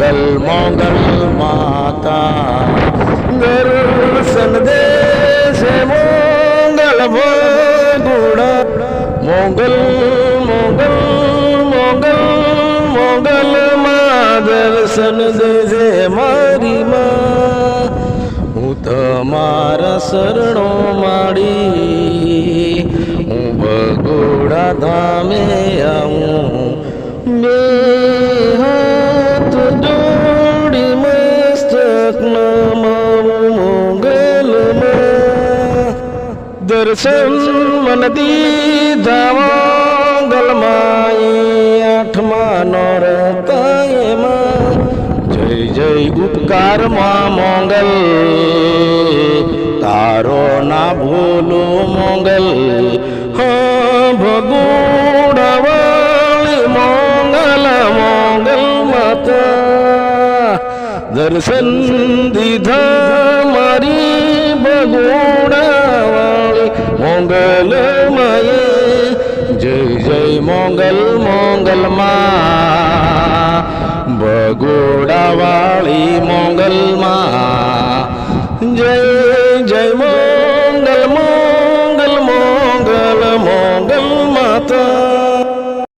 મોગલ મોગલ માતા દર્શન દે છે મોગલ ભગુડા મોગલ મોગલ મોગલ મોગલ માં દર્શન દે છે મારી માં હું તમારા શરણો માડી હું ભગોડા ધામે આવું બે હાથ જોડી મસ્તક નમાવું મોગલમાં દર્શન મન દીધા મોગલમાં આઠમા નોરતાએમાં જય જય ઉપકારમાં મોગલ તારો ના ભૂલો મોગલ હા ભગોડા વાળી મોગલ મોગલ માતા દર્શન દીધા મારી ભગોડા વાળી મોગલ માએ જય જય મોગલ મોગલ માં ભગોડા વાળી મોગલ માં